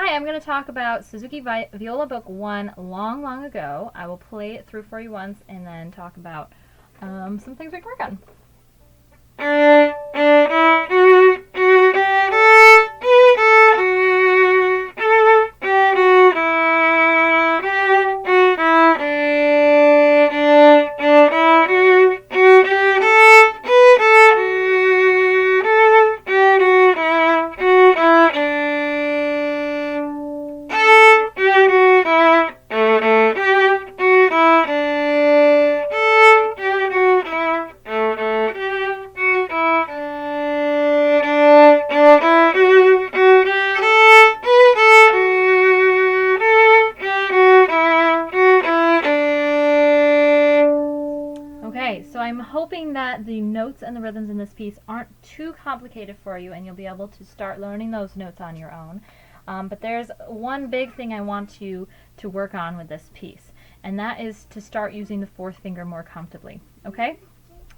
Hi, I'm going to talk about Suzuki Viola Book 1 long ago. I will play it through for you once and then talk about some things we can work on. Okay, so I'm hoping that the notes and the rhythms in this piece aren't too complicated for you and you'll be able to start learning those notes on your own. But there's one big thing I want you to work on with this piece, and that is to start using the fourth finger more comfortably, okay?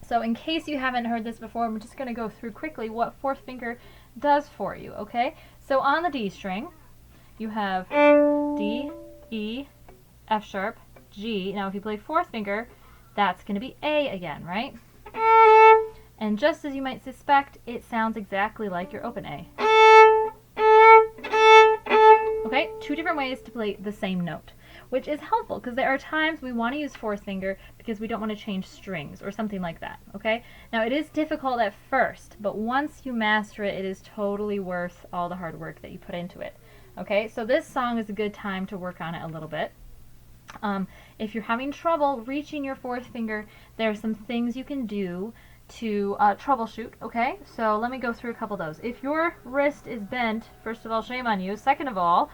So in case you haven't heard this before, I'm just going to go through quickly what fourth finger does for you, okay? So on the D string, you have D, E, F sharp, G. Now if you play fourth finger, that's going to be A again, right? And just as you might suspect, it sounds exactly like your open A. Okay, two different ways to play the same note, which is helpful because there are times we want to use fourth finger because we don't want to change strings or something like that, okay? Now it is difficult at first, but once you master it, it is totally worth all the hard work that you put into it. Okay, so this song is a good time to work on it a little bit. If you're having trouble reaching your fourth finger, there are some things you can do to troubleshoot, okay? So let me go through a couple of those. If your wrist is bent, first of all, shame on you. Second of all,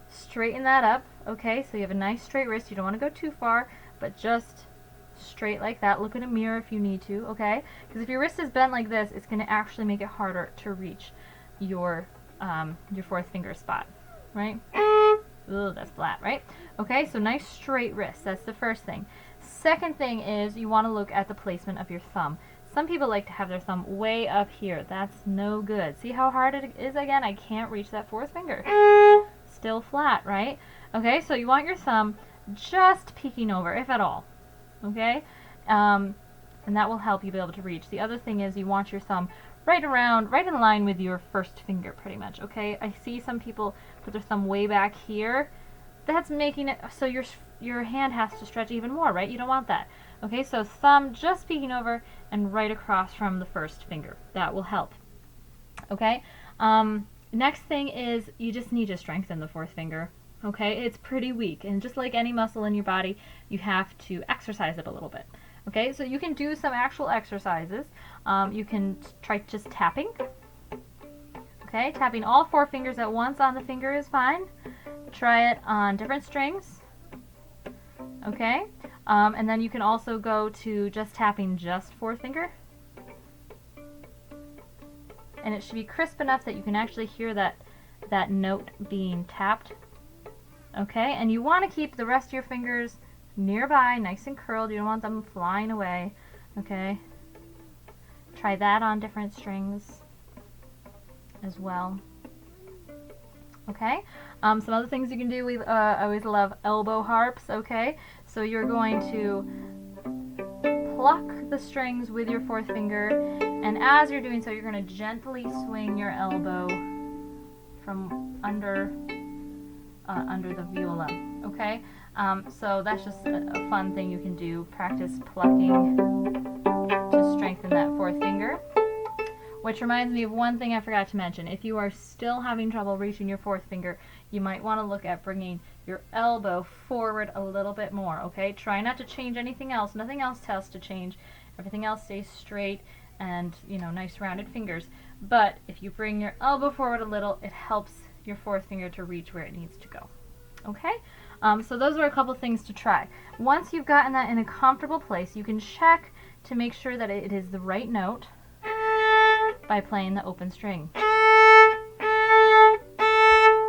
straighten that up, okay? So you have a nice straight wrist. You don't want to go too far, but just straight like that. Look in a mirror if you need to, okay? Because if your wrist is bent like this, it's going to actually make it harder to reach your fourth finger spot, right? Ooh, that's flat, right? Okay, so nice straight wrist. That's the first thing. Second thing is you want to look at the placement of your thumb. Some people like to have their thumb way up here. That's no good. See how hard it is again? I can't reach that fourth finger. Still flat, right? Okay, so you want your thumb just peeking over, if at all. Okay? And that will help you be able to reach. The other thing is you want your thumb right in line with your first finger, pretty much, okay? I see some people put their thumb way back here. That's making it so your hand has to stretch even more, right? You don't want that. Okay, so thumb just peeking over and right across from the first finger. That will help. Okay? Next thing is you just need to strengthen the fourth finger. Okay? It's pretty weak, and just like any muscle in your body, you have to exercise it a little bit. Okay, so you can do some actual exercises. You can try just tapping. Okay, tapping all four fingers at once on the finger is fine. Try it on different strings. Okay, and then you can also go to just tapping just fourth finger. And it should be crisp enough that you can actually hear that note being tapped. Okay, and you want to keep the rest of your fingers nearby, nice and curled. You don't want them flying away. Okay. Try that on different strings as well. Okay. Some other things you can do. We always love elbow harps. Okay. So you're going to pluck the strings with your fourth finger, and as you're doing so, you're going to gently swing your elbow from under the viola. Okay. So that's just a fun thing you can do. Practice plucking to strengthen that fourth finger. Which reminds me of one thing I forgot to mention. If you are still having trouble reaching your fourth finger, you might want to look at bringing your elbow forward a little bit more, okay? Try not to change anything else. Nothing else has to change. Everything else stays straight and, you know, nice rounded fingers. But if you bring your elbow forward a little, it helps your fourth finger to reach where it needs to go. Okay? So those are a couple things to try. Once you've gotten that in a comfortable place, you can check to make sure that it is the right note by playing the open string.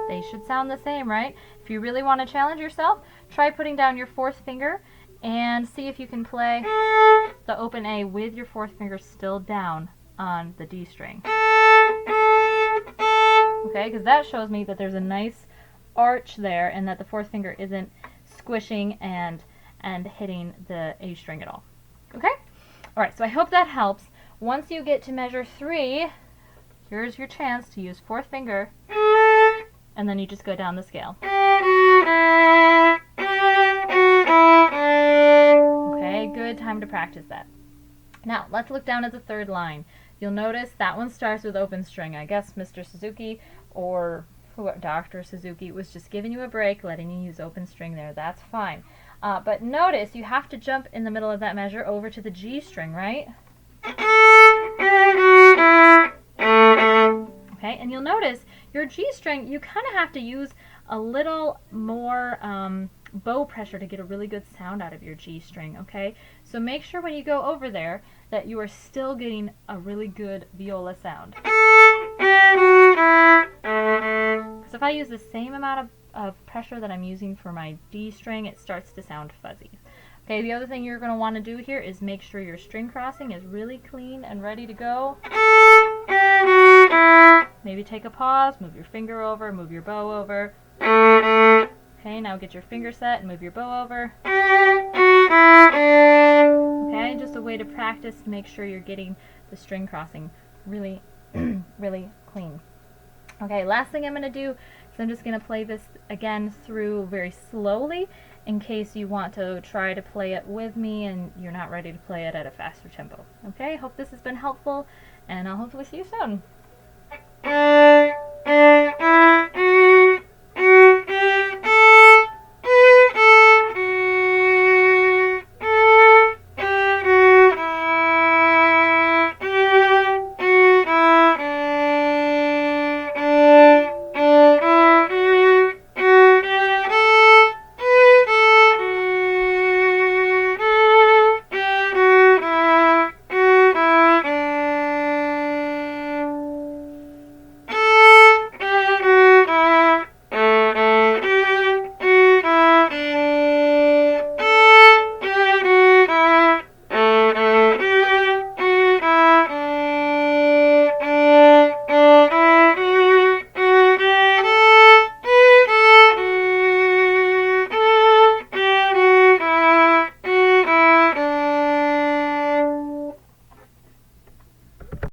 They should sound the same, right? If you really want to challenge yourself, try putting down your fourth finger and see if you can play the open A with your fourth finger still down on the D string. Okay, because that shows me that there's a nice arch there and that the fourth finger isn't squishing and hitting the A string at all. Okay? Alright, so I hope that helps. Once you get to measure 3, here's your chance to use fourth finger, and then you just go down the scale. Okay, good time to practice that. Now, let's look down at the third line. You'll notice that one starts with open string. I guess Mr. Suzuki or Dr. Suzuki was just giving you a break, letting you use open string there. That's fine. But notice you have to jump in the middle of that measure over to the G string, right? Okay, and you'll notice your G string, you kind of have to use a little more bow pressure to get a really good sound out of your G string, okay? So make sure when you go over there that you are still getting a really good viola sound. Because if I use the same amount of pressure that I'm using for my D string, it starts to sound fuzzy. Okay, the other thing you're going to want to do here is make sure your string crossing is really clean and ready to go. Maybe take a pause, move your finger over, move your bow over. Okay, now get your finger set and move your bow over. Okay, just a way to practice to make sure you're getting the string crossing really, really clean. Okay, last thing I'm going to do is I'm just going to play this again through very slowly in case you want to try to play it with me and you're not ready to play it at a faster tempo. Okay, hope this has been helpful, and I'll hopefully see you soon.